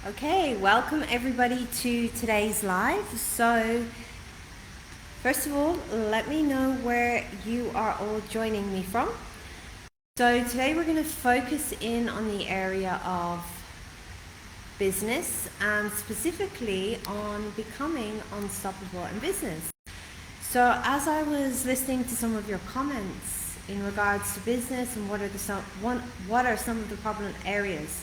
Okay, welcome everybody to today's live. So, first of all, let me know where you are all joining me from. So, today we're going to focus in on the area of business and specifically on becoming unstoppable in business. So, as I was listening to some of your comments in regards to business and what are some of the problem areas,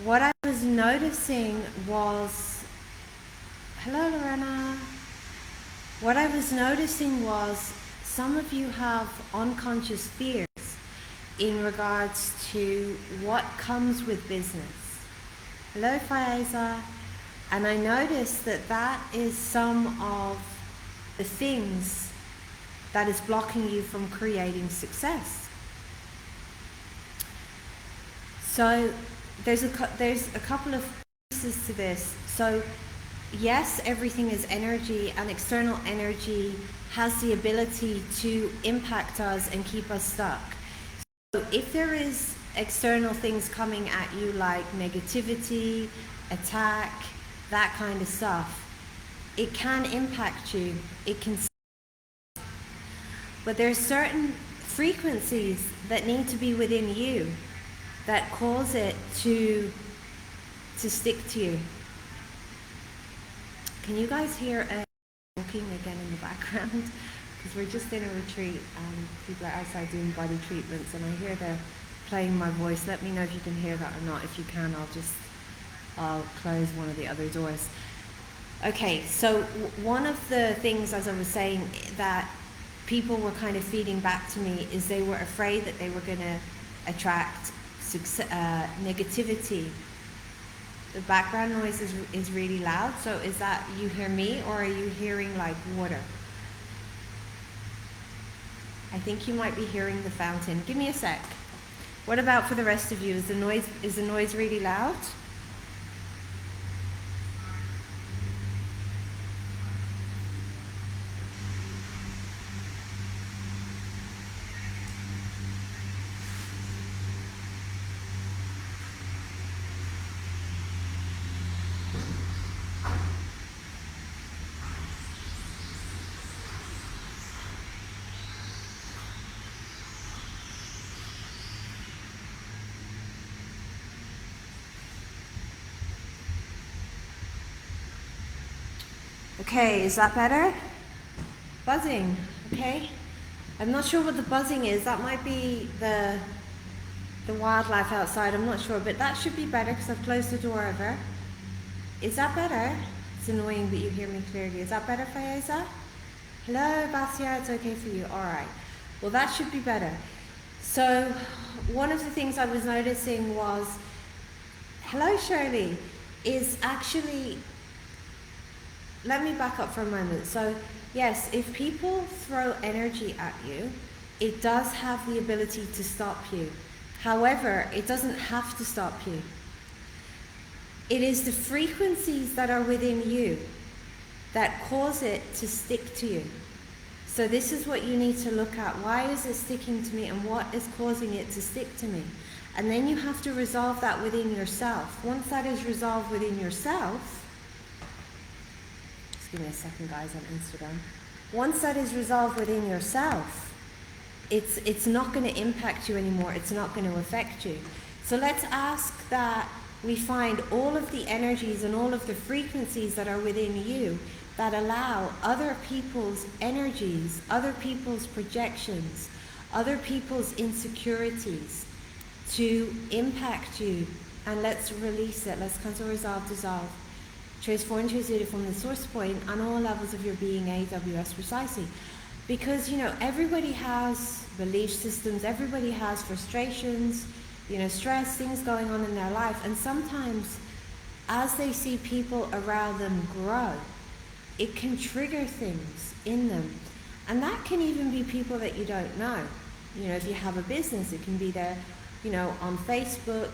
what I was noticing was, hello Lorena, what I was noticing was some of you have unconscious fears in regards to what comes with business. Hello Faiza. And I noticed that that is some of the things that is blocking you from creating success. So there's a couple of pieces to this. So yes, everything is energy, and external energy has the ability to impact us and keep us stuck. So if there is external things coming at you like negativity, attack, that kind of stuff, it can impact you. It can, but there's certain frequencies that need to be within you that cause it to stick to you. Can you guys hear walking again in the background? Because we're just in a retreat and people are outside doing body treatments, and I hear they're playing my voice. Let me know if you can hear that or not. If you can, I'll close one of the other doors. Okay, so one of the things, as I was saying, that people were kind of feeding back to me is they were afraid that they were going to attract negativity. The background noise is really loud, so is that you hear me or are you hearing like water? I think you might be hearing the fountain. Give me a sec. What about for the rest of you? Is the noise really loud? Okay, is that better? Buzzing, okay. I'm not sure what the buzzing is. That might be the wildlife outside, I'm not sure, but that should be better because I've closed the door over. Is that better? It's annoying that you hear me clearly. Is that better, Fayeza? Hello, Basia, it's okay for you. All right. Well, that should be better. So one of the things I was noticing was, hello, Shirley, is actually, let me back up for a moment. So yes, if people throw energy at you, it does have the ability to stop you. However, it doesn't have to stop you. It is the frequencies that are within you that cause it to stick to you. So this is what you need to look at. Why is it sticking to me and what is causing it to stick to me? And then you have to resolve that within yourself. Once that is resolved within yourself, just give me a second guys on Instagram. Once that is resolved within yourself, it's not going to impact you anymore. It's not going to affect you. So let's ask that we find all of the energies and all of the frequencies that are within you that allow other people's energies, other people's projections, other people's insecurities to impact you. And let's release it. Let's cancel, resolve, dissolve. Transform, transmute it from the source point on all levels of your being, AWS precisely. Because, everybody has belief systems, everybody has frustrations, stress, things going on in their life. And sometimes as they see people around them grow, it can trigger things in them. And that can even be people that you don't know. If you have a business, it can be there, on Facebook.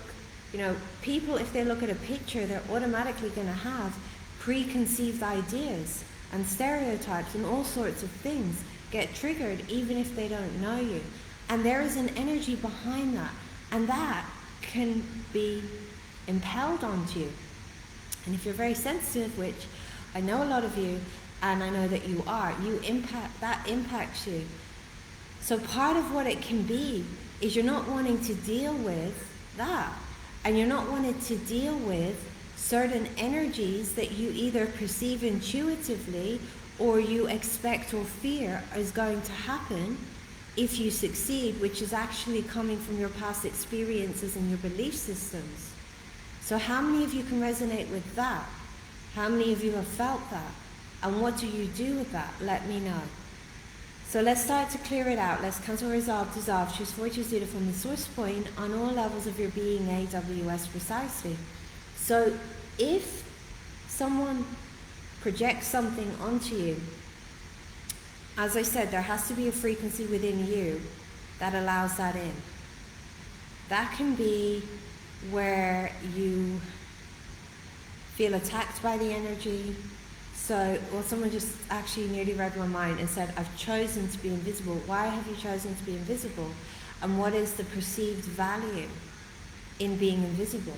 People, if they look at a picture, they're automatically going to have preconceived ideas and stereotypes and all sorts of things get triggered even if they don't know you. And there is an energy behind that. And that can be impelled onto you. And if you're very sensitive, which I know a lot of you, and I know that you are, that impacts you. So part of what it can be is you're not wanting to deal with that. And you're not wanting to deal with certain energies that you either perceive intuitively or you expect or fear is going to happen if you succeed, which is actually coming from your past experiences and your belief systems. So how many of you can resonate with that? How many of you have felt that? And what do you do with that? Let me know. So let's start to clear it out. Let's cancel, resolve, dissolve, choose for, choose zero from the source point on all levels of your being, AWS precisely. So if someone projects something onto you, as I said, there has to be a frequency within you that allows that in. That can be where you feel attacked by the energy. So, well, someone just actually nearly read my mind and said, I've chosen to be invisible. Why have you chosen to be invisible? And what is the perceived value in being invisible?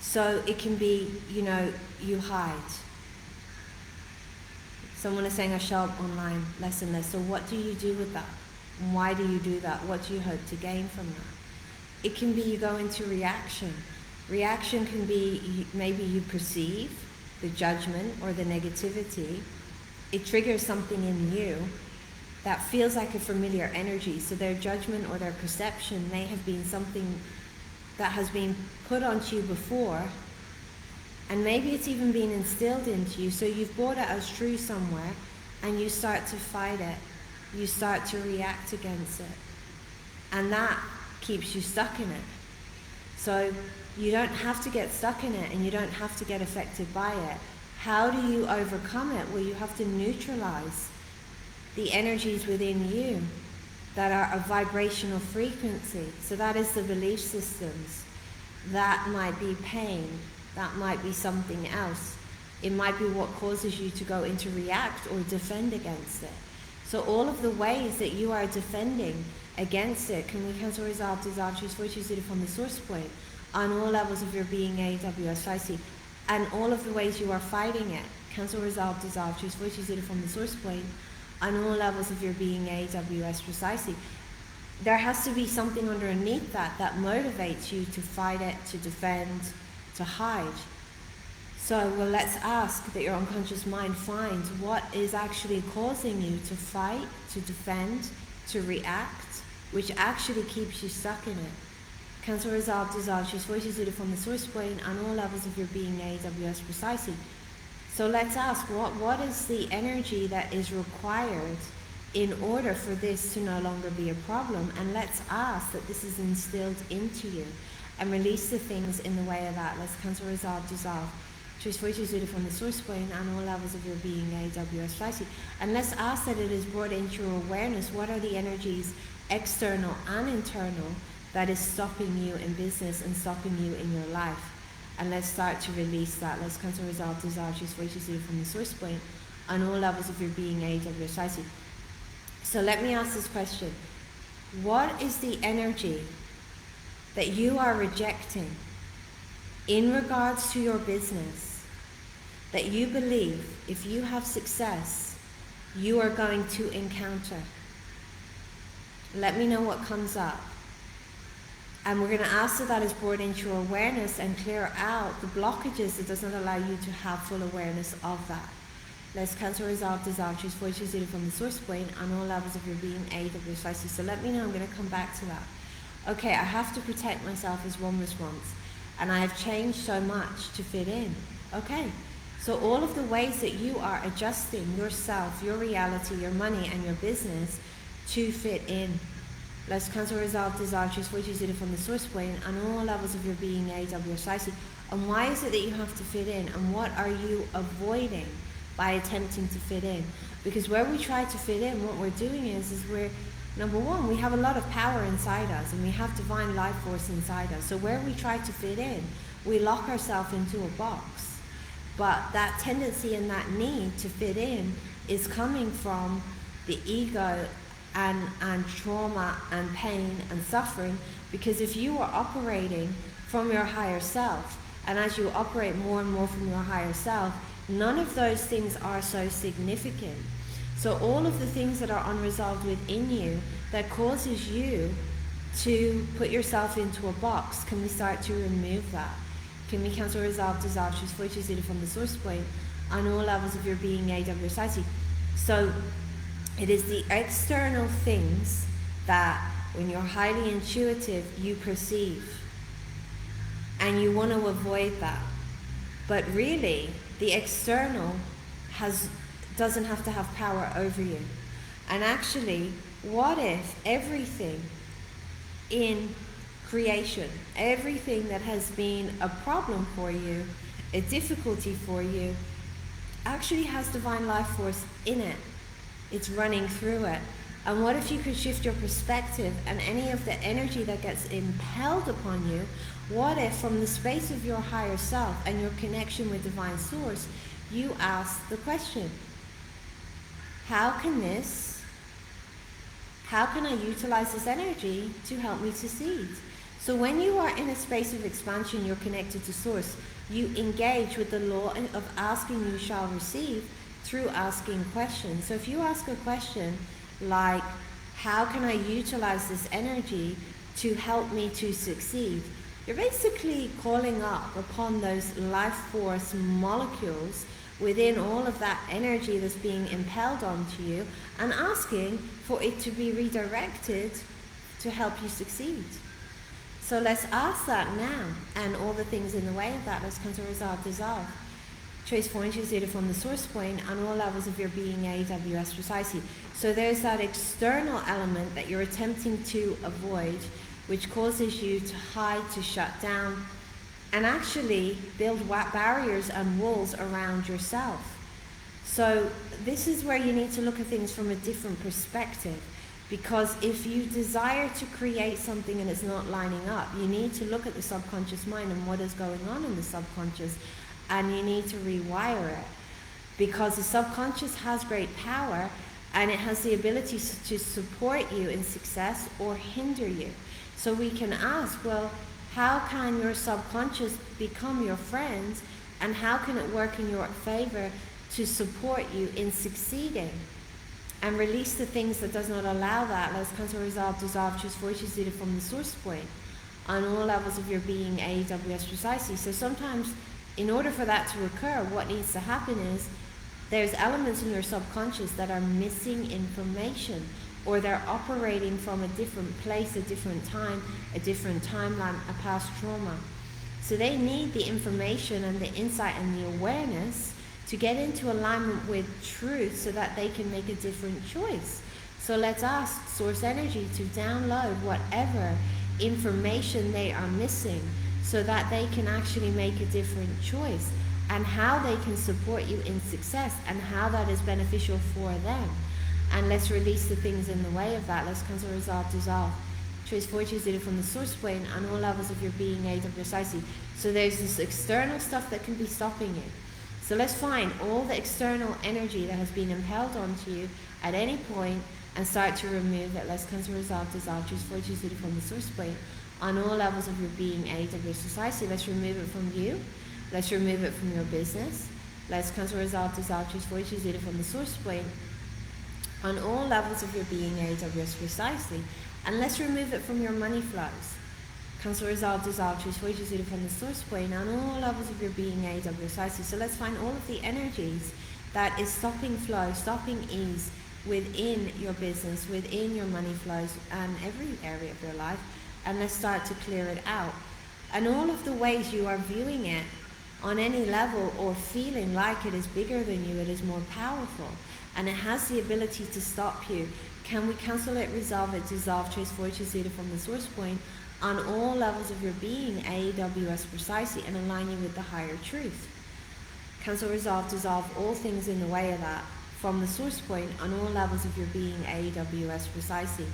So it can be, you hide. Someone is saying, I show up online less and less. So what do you do with that? And why do you do that? What do you hope to gain from that? It can be you go into reaction. Reaction can be maybe you perceive the judgment or the negativity. It triggers something in you that feels like a familiar energy. So their judgment or their perception may have been something that has been put onto you before, and maybe it's even been instilled into you. So you've brought it as true somewhere, and you start to fight it. You start to react against it. And that keeps you stuck in it. So you don't have to get stuck in it, and you don't have to get affected by it. How do you overcome it? Well, you have to neutralize the energies within you that are of vibrational frequency. So that is the belief systems. That might be pain. That might be something else. It might be what causes you to go into react or defend against it. So all of the ways that you are defending against it, can we cancel, resolve, dissolve, choose for, choose it from the source point on all levels of your being, AWS, and all of the ways you are fighting it, cancel, resolve, dissolve, choose for, choose it from the source point on all levels of your being, AWS, precisely. There has to be something underneath that motivates you to fight it, to defend, to hide. So, well, let's ask that your unconscious mind finds what is actually causing you to fight, to defend, to react, which actually keeps you stuck in it. Cancel, resolve, dissolve, choose for, choose it from the source point on all levels of your being, AWS, precisely. So let's ask, what is the energy that is required in order for this to no longer be a problem? And let's ask that this is instilled into you and release the things in the way of that. Let's cancel, resolve, dissolve. Choose for, choose it from the source point on all levels of your being, AWS, precisely. And let's ask that it is brought into your awareness. What are the energies, external and internal, that is stopping you in business and stopping you in your life? And let's start to release that. Let's cancel, resolve, dissolve, choose for, choose it from the source point on all levels of your being, AWS. So let me ask this question. What is the energy that you are rejecting in regards to your business that you believe if you have success, you are going to encounter? Let me know what comes up. And we're going to ask that is brought into your awareness and clear out the blockages that does not allow you to have full awareness of that. Let's cancel, resolve, dissolve, choose for, choose it from the source point on all levels of your being, AWS. So let me know, I'm going to come back to that. Okay, I have to protect myself as one response. And I have changed so much to fit in. Okay, so all of the ways that you are adjusting yourself, your reality, your money, and your business to fit in. Let's cancel, resolve, dissolve, choose for, choose it from the source point on all levels of your being, AWS. And why is it that you have to fit in? And what are you avoiding by attempting to fit in? Because where we try to fit in, what we're doing is we're, number one, we have a lot of power inside us, and we have divine life force inside us. So where we try to fit in, we lock ourselves into a box. But that tendency and that need to fit in is coming from the ego and trauma and pain and suffering. Because if you are operating from your higher self. And as you operate more and more from your higher self, none of those things are so significant. So all of the things that are unresolved within you that causes you to put yourself into a box, can we start to remove that? Can we cancel, resolve, dissolve, choose, void, choose it from the source point on all levels of your being, AWS. So it is the external things that, when you're highly intuitive, you perceive. And you want to avoid that. But really, the external doesn't have to have power over you. And actually, what if everything in creation, everything that has been a problem for you, a difficulty for you, actually has divine life force in it? It's running through it. And what if you could shift your perspective, and any of the energy that gets impelled upon you, what if from the space of your higher self and your connection with divine source, you ask the question, how can I utilize this energy to help me succeed? So when you are in a space of expansion, you're connected to source, you engage with the law of asking, you shall receive, through asking questions. So if you ask a question like, how can I utilize this energy to help me to succeed? You're basically calling up upon those life force molecules within all of that energy that's being impelled onto you, and asking for it to be redirected to help you succeed. So let's ask that now, and all the things in the way of that, let's cancel, resolve, dissolve. Choice point, choose it from the source point on all levels of your being, AWS precisely. So there's that external element that you're attempting to avoid, which causes you to hide, to shut down, and actually build barriers and walls around yourself. So this is where you need to look at things from a different perspective, because if you desire to create something and it's not lining up, you need to look at the subconscious mind and what is going on in the subconscious, and you need to rewire it, because the subconscious has great power, and it has the ability to support you in success or hinder you. So we can ask, well, how can your subconscious become your friend, and how can it work in your favor to support you in succeeding? And release the things that does not allow that. Let's cancel, resolve, dissolve, choose, void, choose it from the source point on all levels of your being, AWS precisely. So sometimes, in order for that to occur, what needs to happen is there's elements in your subconscious that are missing information, or they're operating from a different place, a different time, a different timeline, a past trauma. So they need the information and the insight and the awareness to get into alignment with truth so that they can make a different choice. So let's ask source energy to download whatever information they are missing so that they can actually make a different choice, and how they can support you in success and how that is beneficial for them. And let's release the things in the way of that. Let's cancel, resolve, dissolve. Choice void, choose it from the source point on all levels of your being, AWS. So there's this external stuff that can be stopping you. So let's find all the external energy that has been impelled onto you at any point and start to remove it. Let's cancel, resolve, dissolve. Choose void, choose it from the source point on all levels of your being, AWS. Let's remove it from you. Let's remove it from your business. Let's cancel, resolve, dissolve. Choose void, choose it from the source point on all levels of your being, AWS precisely. And let's remove it from your money flows. Cancel, resolve, dissolve, choose void, choose it from the source point on all levels of your being, AWS precisely. So let's find all of the energies that is stopping flow, stopping ease within your business, within your money flows, and every area of your life. And let's start to clear it out. And all of the ways you are viewing it on any level or feeling like it is bigger than you, it is more powerful, and it has the ability to stop you. Can we cancel it, resolve it, dissolve, choose void, choose it from the source point on all levels of your being, AWS precisely, and align you with the higher truth? Cancel, resolve, dissolve all things in the way of that from the source point on all levels of your being, AWS precisely.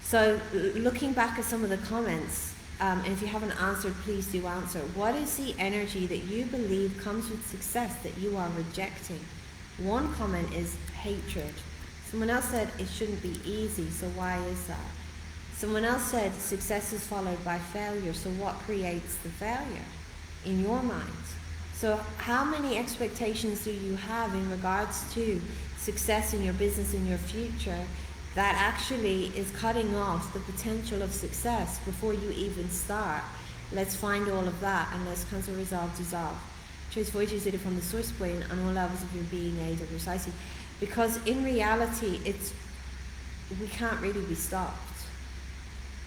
So looking back at some of the comments, and if you haven't answered, please do answer. What is the energy that you believe comes with success that you are rejecting? One comment is hatred. Someone else said it shouldn't be easy, so why is that? Someone else said success is followed by failure. So what creates the failure in your mind? So how many expectations do you have in regards to success in your business, in your future, that actually is cutting off the potential of success before you even start? Let's find all of that, and let's cancel, resolve, dissolve. Choose voyages it from the source point on all levels of your being, age, or precisely. Because in reality, we can't really be stopped.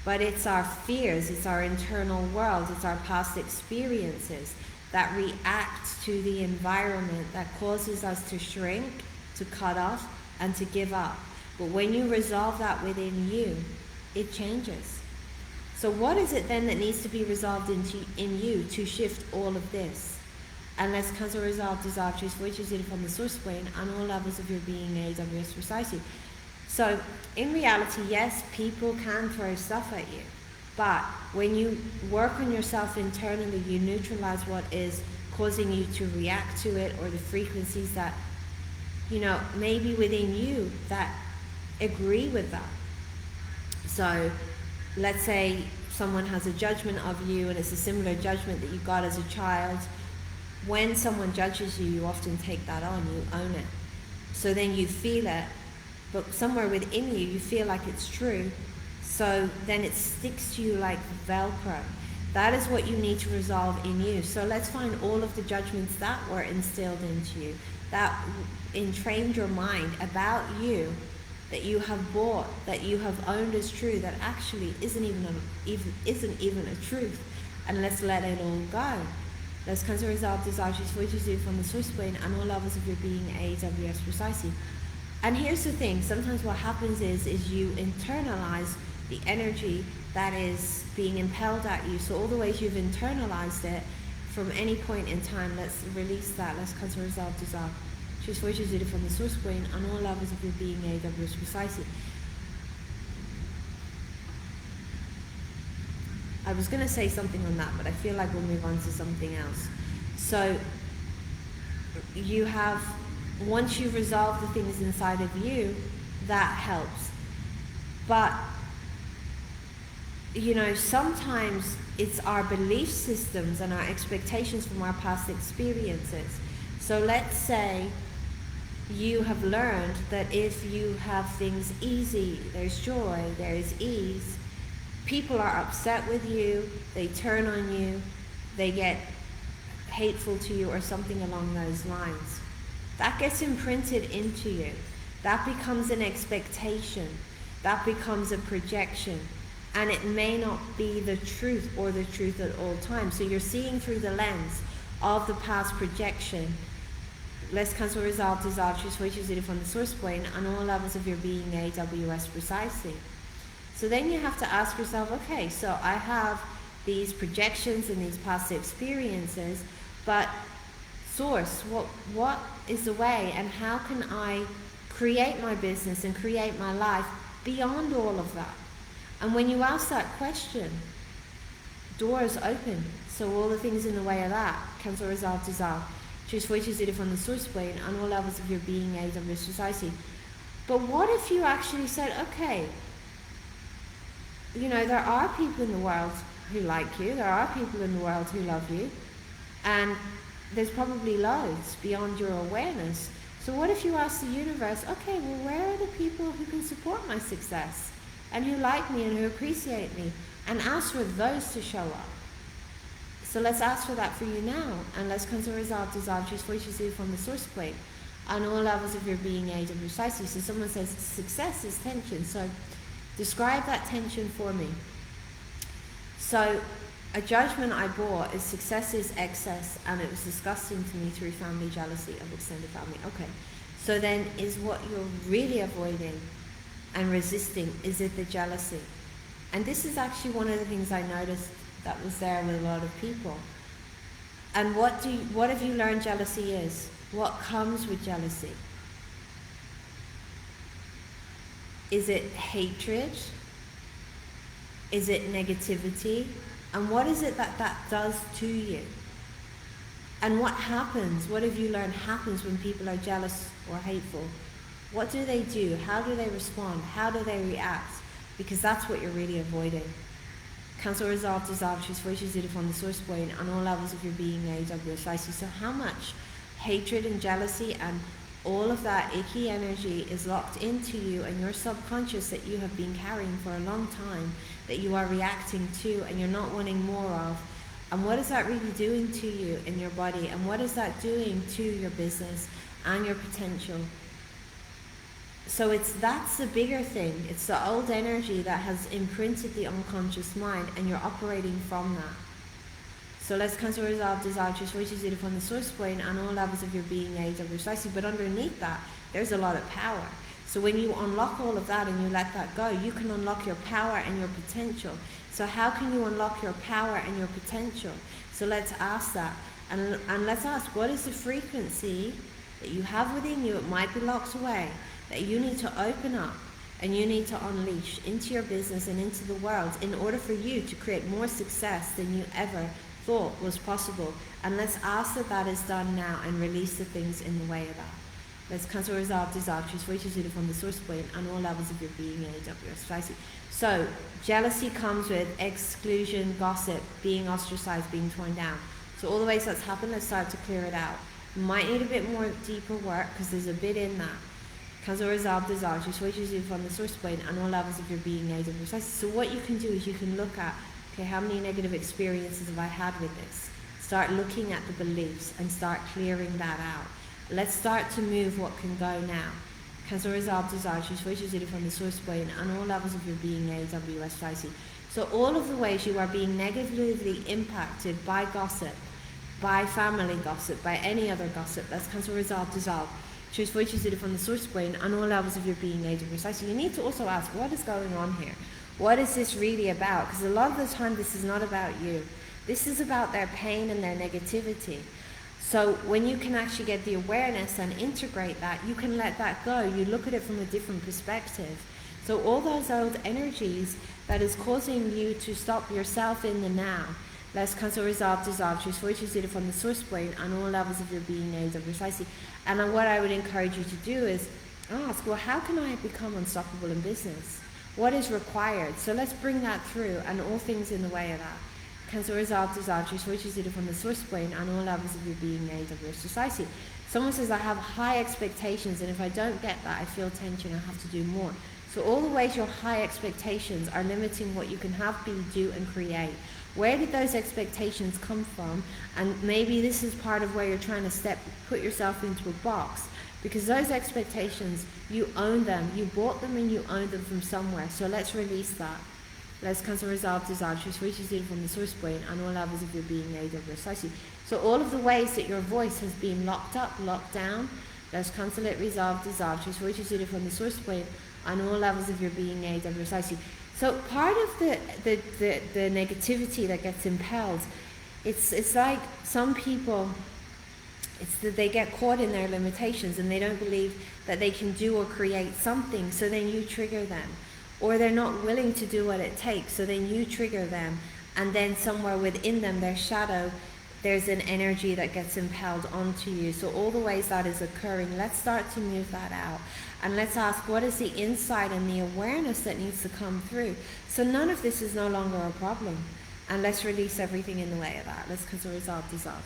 But it's our fears, it's our internal world, it's our past experiences that react to the environment that causes us to shrink, to cut off, and to give up. But when you resolve that within you, it changes. So what is it then that needs to be resolved in you to shift all of this? And let's cancel, resolve, dissolve, choose voyages in from the source point on all levels of your being, AWS precisely. So in reality, yes, people can throw stuff at you. But when you work on yourself internally, you neutralize what is causing you to react to it, or the frequencies that, maybe within you that agree with that. So let's say someone has a judgment of you, and it's a similar judgment that you got as a child. When someone judges you, you often take that on, you own it. So then you feel it, but somewhere within you, you feel like it's true. So then it sticks to you like Velcro. That is what you need to resolve in you. So let's find all of the judgments that were instilled into you, that entrained your mind about you, that you have bought, that you have owned as true, that actually isn't even a truth. And let's let it all go. Let's cancel, resolve, dissolve, choose voyages from the source point and all levels of your being, AWS precisely. And here's the thing, sometimes what happens is you internalize the energy that is being impelled at you. So all the ways you've internalized it from any point in time, let's release that. Let's cancel, resolve, dissolve. Choose voyages from the source point on all levels of your being, AWS precisely. I was going to say something on that, but I feel like we'll move on to something else. So you have, once you resolve the things inside of you, that helps. But sometimes it's our belief systems and our expectations from our past experiences. So let's say you have learned that if you have things easy, there's joy, there's ease, people are upset with you, they turn on you, they get hateful to you or something along those lines. That gets imprinted into you. That becomes an expectation. That becomes a projection. And it may not be the truth or the truth at all times. So you're seeing through the lens of the past projection. Let's cancel, resolve, dissolve, choose voyages from the source point on all levels of your being, AWS precisely. So then you have to ask yourself, okay, so I have these projections and these past experiences, but source, what is the way, and how can I create my business and create my life beyond all of that? And when you ask that question, doors open. So all the things in the way of that, cancel, resolve, dissolve. Choose voyages from the source point on all levels of your being, AWS precisely. But what if you actually said, okay, there are people in the world who like you, there are people in the world who love you, and there's probably loads beyond your awareness. So what if you ask the universe, okay, well, where are the people who can support my success and who like me and who appreciate me, and ask for those to show up? So let's ask for that for you now, and let's cancel, resolve, dissolve, choose voyages from the source point on all levels of your being, age, and precisely. So someone says success is tension. So describe that tension for me. So a judgment I bought is success is excess, and it was disgusting to me through family jealousy of extended family. Okay, so then is what you're really avoiding and resisting, is it the jealousy? And this is actually one of the things I noticed that was there with a lot of people. And what have you learned jealousy is? What comes with jealousy? Is it hatred? Is it negativity? And what is it that does to you? And what happens? What have you learned happens when people are jealous or hateful? What do they do? How do they respond? How do they react? because that's what you're really avoiding. Cancel, resolve, dissolve, transfer, it from the source point on all levels of your being, AWS. So how much hatred and jealousy and all of that icky energy is locked into you and your subconscious that you have been carrying for a long time, that you are reacting to and you're not wanting more of. And what is that really doing to you in your body? And what is that doing to your business and your potential? So that's the bigger thing. It's the old energy that has imprinted the unconscious mind, and you're operating from that. So let's cancel, resolve, dissolve, transfer, it from the source point on all levels of your being, precisely. But underneath that, there's a lot of power. So when you unlock all of that and you let that go, you can unlock your power and your potential. So how can you unlock your power and your potential? So let's ask that. And let's ask, what is the frequency that you have within you? It might be locked away, that you need to open up and you need to unleash into your business and into the world in order for you to create more success than you ever thought was possible. And let's ask that that is done now and release the things in the way of that. Let's cancel, resolve, dissolve, transfer, it from the source point on all levels of your being, AWS. So jealousy comes with exclusion, gossip, being ostracized, being torn down. So all the ways that's happened, let's start to clear it out. You might need a bit more deeper work because there's a bit in that. Cancel, resolve, dissolve, transfer, it from the source point on all levels of your being, AWS. So what you can do is you can look at, okay, how many negative experiences have I had with this? Start looking at the beliefs and start clearing that out. Let's start to move what can go now. Cancel, resolve, dissolve, transfer, it from the source point on all levels of your being, AWS. So all of the ways you are being negatively impacted by gossip, by family gossip, by any other gossip, let's cancel, resolve, dissolve. Transfer, it from the source point on all levels of your being, AWS. You need to also ask, what is going on here? What is this really about? Because a lot of the time this is not about you. This is about their pain and their negativity. So when you can actually get the awareness and integrate that, you can let that go. You look at it from a different perspective. So all those old energies that is causing you to stop yourself in the now, let's cancel, resolve, dissolve, transfer, it from the source point on all levels of your being, precisely. And what I would encourage you to do is ask, well, how can I become unstoppable in business? What is required? So let's bring that through and all things in the way of that. Cancel, resolve, dissolve, transfer, it from the source point on all levels of your being, precisely. Someone says, I have high expectations, and if I don't get that, I feel tension, I have to do more. So all the ways your high expectations are limiting what you can have, be, do, and create. Where did those expectations come from? And maybe this is part of where you're trying to put yourself into a box. Because those expectations, you own them. You bought them and you own them from somewhere. So let's release that. Let's cancel, resolve, dissolve, transfer, it from the source point on all levels of your being, precisely. So all of the ways that your voice has been locked up, locked down, let's cancel it, resolve, dissolve, transfer, it from the source point on all levels of your being, precisely. So part of the negativity that gets impelled, it's like some people, it's that they get caught in their limitations and they don't believe that they can do or create something, so then you trigger them. Or they're not willing to do what it takes, so then you trigger them. And then somewhere within them, their shadow, there's an energy that gets impelled onto you. So all the ways that is occurring, let's start to move that out. And let's ask, what is the insight and the awareness that needs to come through? So none of this is no longer a problem. And let's release everything in the way of that. Let's cancel, resolve, dissolve.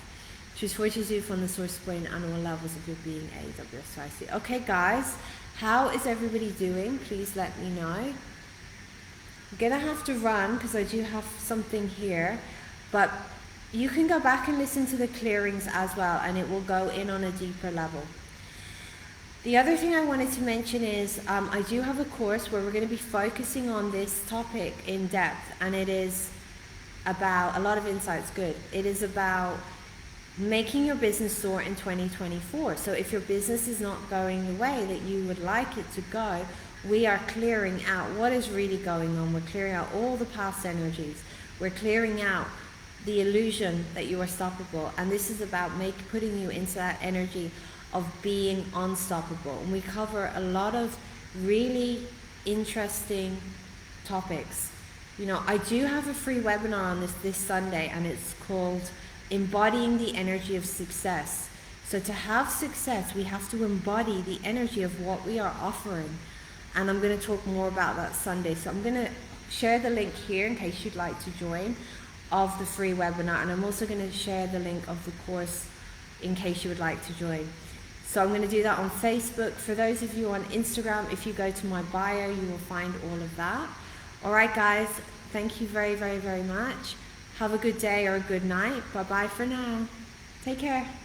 Choose fortitude you from the source point on all levels of your being, AWS. Okay, guys, how is everybody doing? Please let me know. I'm gonna have to run because I do have something here, but you can go back and listen to the clearings as well, and it will go in on a deeper level. The other thing I wanted to mention is I do have a course where we're going to be focusing on this topic in depth, and it is about a lot of insights. Good. It is about making your business soar in 2024. So if your business is not going the way that you would like it to go, we are clearing out what is really going on. We're clearing out all the past energies. We're clearing out the illusion that you are stoppable. And this is about putting you into that energy of being unstoppable. And we cover a lot of really interesting topics. You know, I do have a free webinar on this Sunday, and it's called Embodying the Energy of Success. So to have success, we have to embody the energy of what we are offering. and I'm going to talk more about that Sunday. So I'm going to share the link here in case you'd like to join of the free webinar, and I'm also going to share the link of the course in case you would like to join. So I'm going to do that on Facebook. For those of you on Instagram, if you go to my bio, you will find all of that. All right, guys, thank you very, very, very much. Have a good day or a good night. Bye-bye for now. Take care.